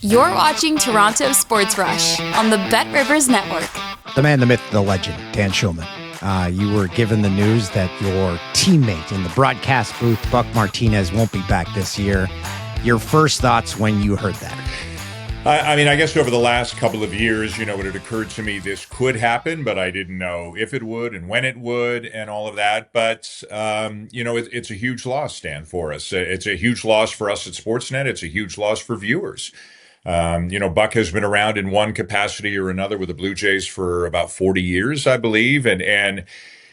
You're watching Toronto Sports Rush on the Bet Rivers Network. The man, the myth, the legend, Dan Shulman. You were given the news that your teammate in the broadcast booth, Buck Martinez, won't be back this year. Your first thoughts when you heard that? I mean, I guess over the last couple of years, it had occurred to me this could happen, but I didn't know if it would and when it would and all of that. But, it's a huge loss, Dan, for us. It's a huge loss for us at Sportsnet. It's a huge loss for viewers. Buck has been around in one capacity or another with the Blue Jays for about 40 years, I believe. And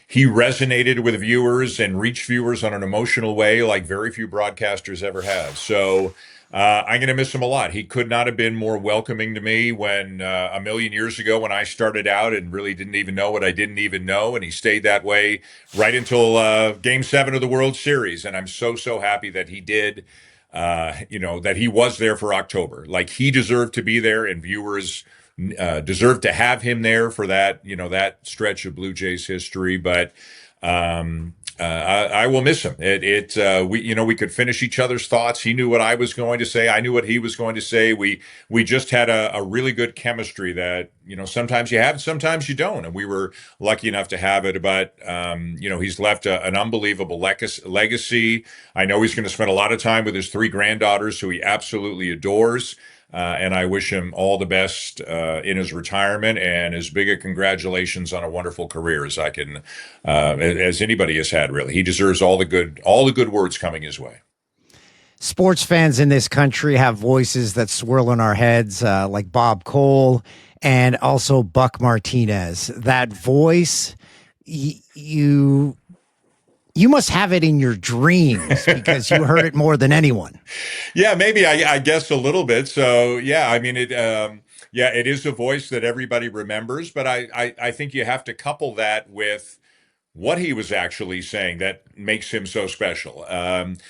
he resonated with viewers and reached viewers on an emotional way like very few broadcasters ever have. So I'm going to miss him a lot. He could not have been more welcoming to me when a million years ago when I started out and really didn't even know what I didn't even know. And he stayed that way right until Game 7 of the World Series. And I'm so happy that he did. That he was there for October. Like, he deserved to be there, and viewers deserved to have him there for that, that stretch of Blue Jays history. But I will miss him. We could finish each other's thoughts. He knew what I was going to say. I knew what he was going to say. We just had a really good chemistry that, sometimes you have, sometimes you don't. And we were lucky enough to have it. But, he's left an unbelievable legacy. I know he's going to spend a lot of time with his 3 granddaughters, who he absolutely adores. And I wish him all the best in his retirement, and as big a congratulations on a wonderful career as I can, as anybody has had. Really, he deserves all the good words coming his way. Sports fans in this country have voices that swirl in our heads, like Bob Cole and also Buck Martinez. That voice, you must have it in your dreams because you heard it more than anyone. Yeah, maybe I guess a little bit. So yeah, I mean it is a voice that everybody remembers, but I think you have to couple that with what he was actually saying that makes him so special. And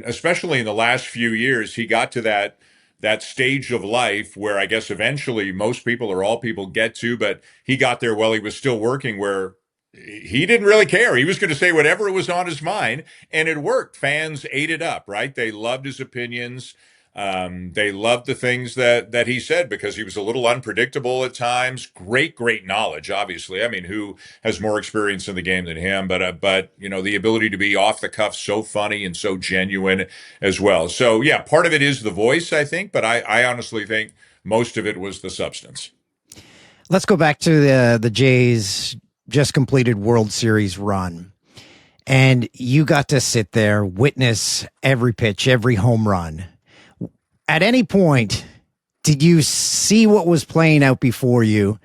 especially in the last few years, he got to that stage of life where I guess eventually most people or all people get to, but he got there while he was still working, where he didn't really care. He was going to say whatever was on his mind, and it worked. Fans ate it up, right? They loved his opinions. They loved the things that he said because he was a little unpredictable at times. Great knowledge, obviously. I mean, who has more experience in the game than him? But the ability to be off the cuff, so funny and so genuine as well. So yeah, part of it is the voice, I think, but I honestly think most of it was the substance. Let's go back to the Jays' just completed World Series run. And you got to sit there, witness every pitch, every home run. At any point, did you see what was playing out before you,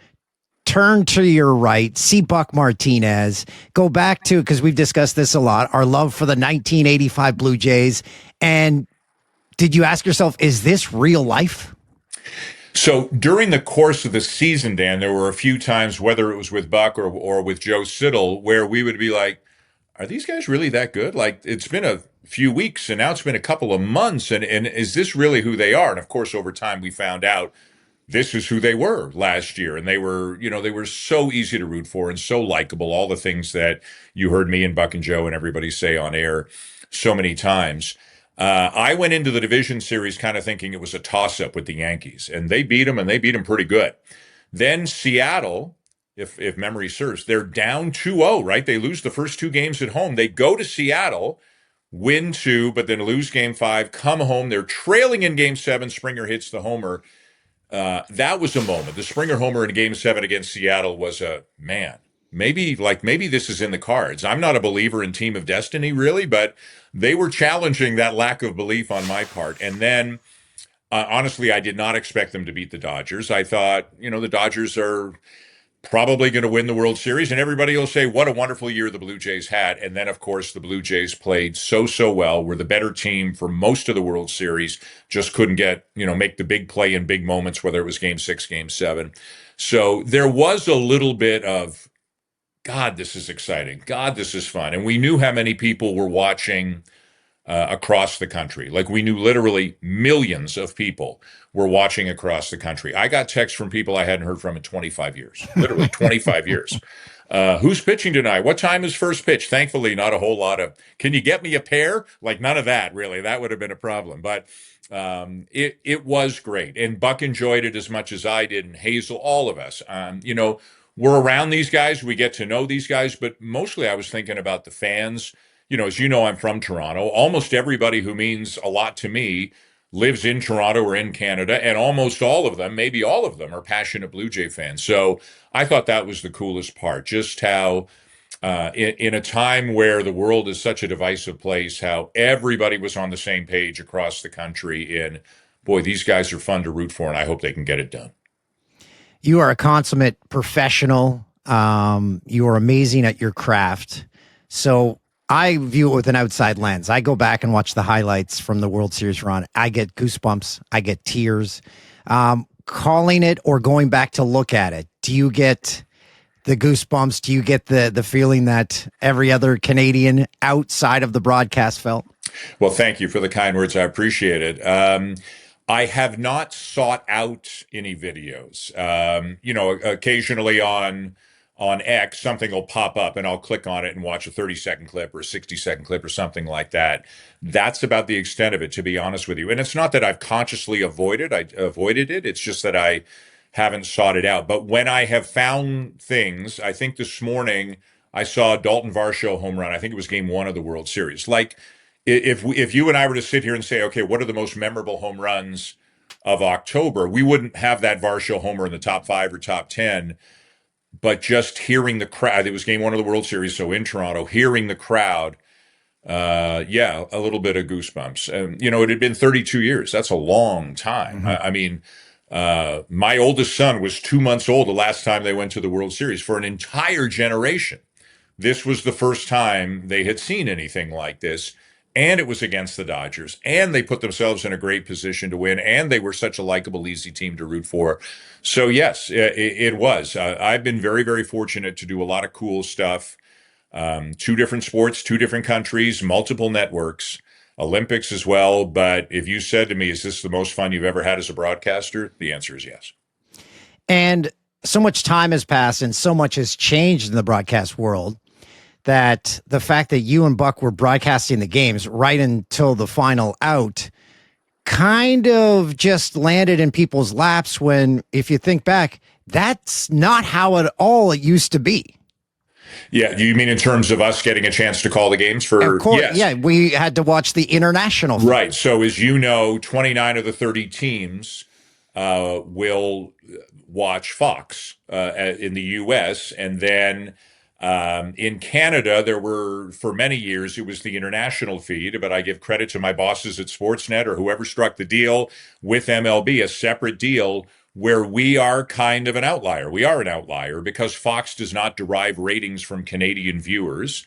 turn to your right, see Buck Martinez, go back to, because we've discussed this a lot, our love for the 1985 Blue Jays, and did you ask yourself, is this real life? So during the course of the season, Dan, there were a few times, whether it was with Buck or with Joe Siddall, where we would be like, are these guys really that good? Like, it's been a few weeks and now it's been a couple of months. And is this really who they are? And of course, over time, we found out this is who they were last year. And they were so easy to root for and so likable. All the things that you heard me and Buck and Joe and everybody say on air so many times. I went into the division series kind of thinking it was a toss-up with the Yankees, and they beat them, and they beat them pretty good. Then Seattle, if memory serves, they're down 2-0, right? They lose the first 2 games at home. They go to Seattle, win 2, but then lose Game 5, come home. They're trailing in Game 7. Springer hits the homer. That was a moment. The Springer homer in Game 7 against Seattle was a, man, maybe this is in the cards. I'm not a believer in Team of Destiny, really, but they were challenging that lack of belief on my part. And then, honestly, I did not expect them to beat the Dodgers. I thought, the Dodgers are probably going to win the World Series, and everybody will say, what a wonderful year the Blue Jays had. And then, of course, the Blue Jays played so well, were the better team for most of the World Series, just couldn't get, make the big play in big moments, whether it was Game 6, Game 7. So there was a little bit of, God, this is exciting. God, this is fun. And we knew how many people were watching across the country. Like, we knew literally millions of people were watching across the country. I got texts from people I hadn't heard from in 25 years, literally 25 years. Who's pitching tonight? What time is first pitch? Thankfully, not a whole lot of, can you get me a pair? Like none of that, really. That would have been a problem. But it was great. And Buck enjoyed it as much as I did, and Hazel, all of us. We're around these guys. We get to know these guys. But mostly I was thinking about the fans. As you know, I'm from Toronto. Almost everybody who means a lot to me lives in Toronto or in Canada, and almost all of them, maybe all of them, are passionate Blue Jay fans. So I thought that was the coolest part, just how in a time where the world is such a divisive place, how everybody was on the same page across the country. And boy, these guys are fun to root for, and I hope they can get it done. You are a consummate professional. You are amazing at your craft. So I view it with an outside lens. I go back and watch the highlights from the World Series run. I get goosebumps. I get tears. Calling it or going back to look at it, do you get the goosebumps? Do you get the feeling that every other Canadian outside of the broadcast felt? Well, thank you for the kind words. I appreciate it. I have not sought out any videos. Occasionally on X, something will pop up and I'll click on it and watch a 30-second clip or a 60-second clip or something like that. That's about the extent of it, to be honest with you. And it's not that I've consciously avoided it. It's just that I haven't sought it out. But when I have found things, I think this morning I saw a Dalton Varsho home run. I think it was game 1 of the World Series. Like if you and I were to sit here and say, okay, what are the most memorable home runs of October? We wouldn't have that Varsho homer in the top 5 or top 10. But just hearing the crowd, it was game 1 of the World Series, so in Toronto, hearing the crowd, a little bit of goosebumps. It had been 32 years. That's a long time. Mm-hmm. My oldest son was 2 months old the last time they went to the World Series. For an entire generation, this was the first time they had seen anything like this. And it was against the Dodgers. And they put themselves in a great position to win. And they were such a likable, easy team to root for. So, yes, it was. I've been very, very fortunate to do a lot of cool stuff. 2 different sports, 2 different countries, multiple networks, Olympics as well. But if you said to me, is this the most fun you've ever had as a broadcaster? The answer is yes. And so much time has passed and so much has changed in the broadcast world that the fact that you and Buck were broadcasting the games right until the final out kind of just landed in people's laps when, if you think back, that's not how it used to be. Yeah, you mean in terms of us getting a chance to call the games for? Of course, yes. Yeah, we had to watch the international. Right. So as you know, 29 of the 30 teams will watch Fox in the U.S. and then in Canada, there were, for many years, it was the international feed, but I give credit to my bosses at Sportsnet or whoever struck the deal with MLB, a separate deal where we are kind of an outlier. We are an outlier because Fox does not derive ratings from Canadian viewers.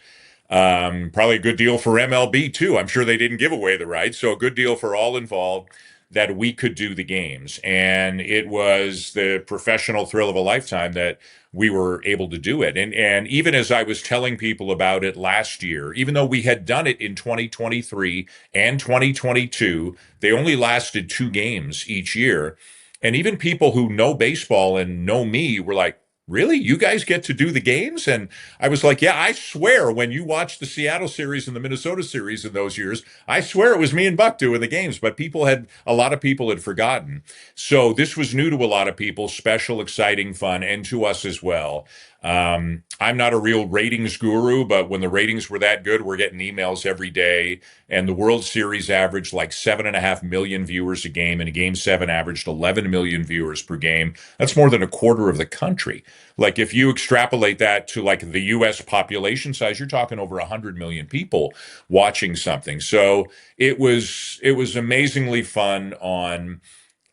Probably a good deal for MLB, too. I'm sure they didn't give away the rights, so a good deal for all involved that we could do the games. And it was the professional thrill of a lifetime that we were able to do it. And even as I was telling people about it last year, even though we had done it in 2023 and 2022, they only lasted 2 games each year. And even people who know baseball and know me were like, really? You guys get to do the games? And I was like, yeah, I swear when you watched the Seattle series and the Minnesota series in those years, I swear it was me and Buck doing the games, but a lot of people had forgotten. So this was new to a lot of people, special, exciting, fun, and to us as well. I'm not a real ratings guru, but when the ratings were that good, we're getting emails every day. And the World Series averaged like 7.5 million viewers a game, and Game 7 averaged 11 million viewers per game. That's more than a quarter of the country. Like if you extrapolate that to like the U.S. population size, you're talking over 100 million people watching something. So it was amazingly fun on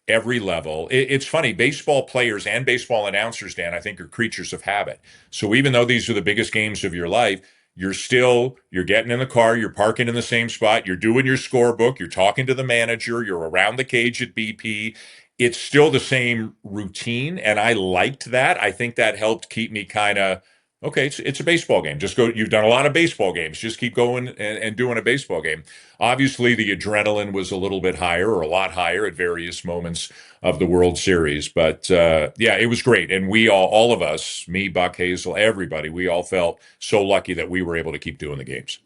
every level. It's funny, baseball players and baseball announcers, Dan, I think are creatures of habit. So even though these are the biggest games of your life, you're getting in the car, you're parking in the same spot, you're doing your scorebook, you're talking to the manager, you're around the cage at BP. It's still the same routine, and I liked that. I think that helped keep me kind of Okay, it's a baseball game. Just go. You've done a lot of baseball games. Just keep going and doing a baseball game. Obviously, the adrenaline was a little bit higher or a lot higher at various moments of the World Series. But yeah, it was great. And we all of us, me, Buck, Hazel, everybody, we all felt so lucky that we were able to keep doing the games.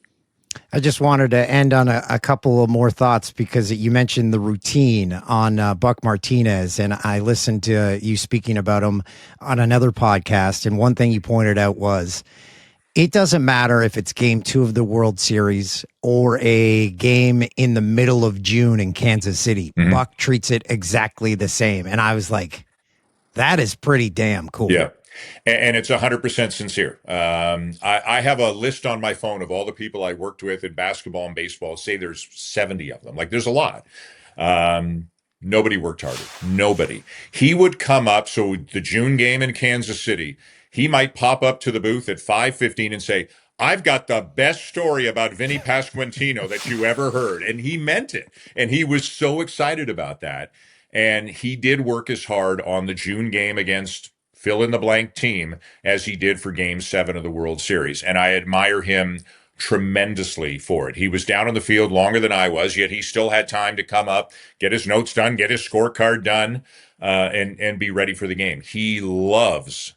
I just wanted to end on a couple of more thoughts because you mentioned the routine on Buck Martinez, and I listened to you speaking about him on another podcast. And one thing you pointed out was it doesn't matter if it's game 2 of the World Series or a game in the middle of June in Kansas City. Mm-hmm. Buck treats it exactly the same. And I was like, that is pretty damn cool. Yeah. And it's 100% sincere. I have a list on my phone of all the people I worked with in basketball and baseball. Say there's 70 of them. Like, there's a lot. Nobody worked harder. Nobody. He would come up. So the June game in Kansas City, he might pop up to the booth at 5:15 and say, I've got the best story about Vinny Pasquantino that you ever heard. And he meant it. And he was so excited about that. And he did work as hard on the June game against fill in the blank team as he did for game 7 of the World Series. And I admire him tremendously for it. He was down on the field longer than I was, yet he still had time to come up, get his notes done, get his scorecard done, and be ready for the game. He loves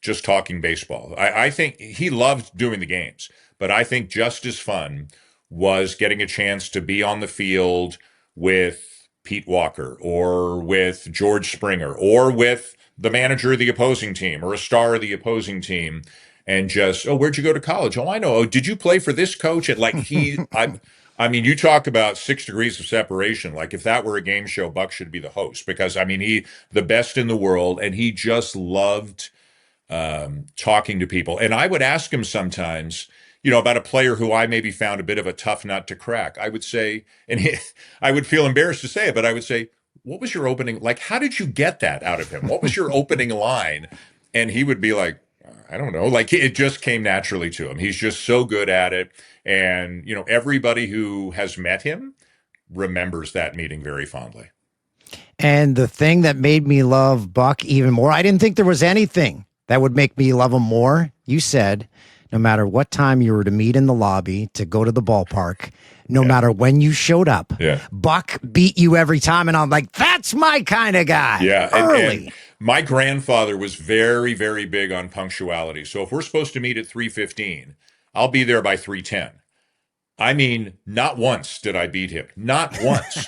just talking baseball. I think he loved doing the games, but I think just as fun was getting a chance to be on the field with Pete Walker or with George Springer or with the manager of the opposing team or a star of the opposing team and just, oh, where'd you go to college? Oh, I know. Oh, did you play for this coach? And like I mean, you talk about 6 degrees of separation. Like if that were a game show, Buck should be the host because I mean, the best in the world and he just loved talking to people. And I would ask him sometimes, about a player who I maybe found a bit of a tough nut to crack. I would say, I would feel embarrassed to say it, but I would say, what was your opening? Like, how did you get that out of him? What was your opening line? And he would be like, I don't know. Like it just came naturally to him. He's just so good at it. And, everybody who has met him remembers that meeting very fondly. And the thing that made me love Buck even more, I didn't think there was anything that would make me love him more. You said, no matter what time you were to meet in the lobby to go to the ballpark, no matter when you showed up, Buck beat you every time. And I'm like, that's my kind of guy. Yeah. Early. And my grandfather was very, very big on punctuality. So if we're supposed to meet at 3:15, I'll be there by 3:10. I mean, not once did I beat him. Not once.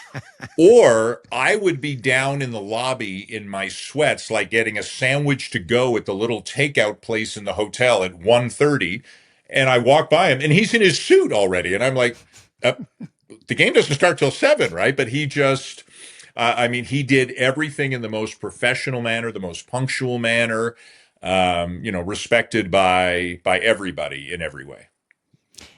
Or I would be down in the lobby in my sweats, like getting a sandwich to go at the little takeout place in the hotel at 1:30. And I walk by him and he's in his suit already. And I'm like, the game doesn't start till 7, right? But he just, he did everything in the most professional manner, the most punctual manner, respected by everybody in every way.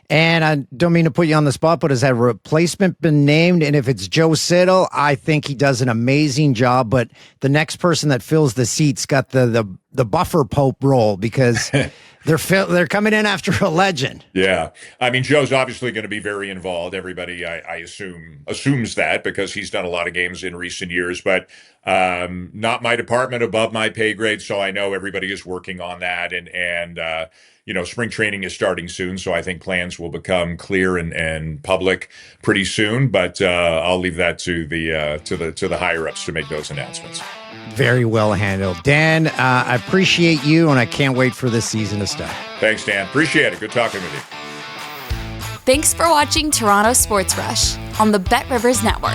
And I don't mean to put you on the spot, but has that replacement been named? And if it's Joe Siddle, I think he does an amazing job. But the next person that fills the seat's got the buffer pope role because they're coming in after a legend. Yeah, I mean, Joe's obviously going to be very involved. Everybody, I assumes that because he's done a lot of games in recent years. But not my department, above my pay grade. So I know everybody is working on that, and spring training is starting soon, so I think plans will become clear and public pretty soon. But I'll leave that to the higher ups to make those announcements. Very well handled, Dan. I appreciate you, and I can't wait for this season to start. Thanks, Dan. Appreciate it. Good talking with you. Thanks for watching Toronto Sports Rush on the Bet Rivers Network.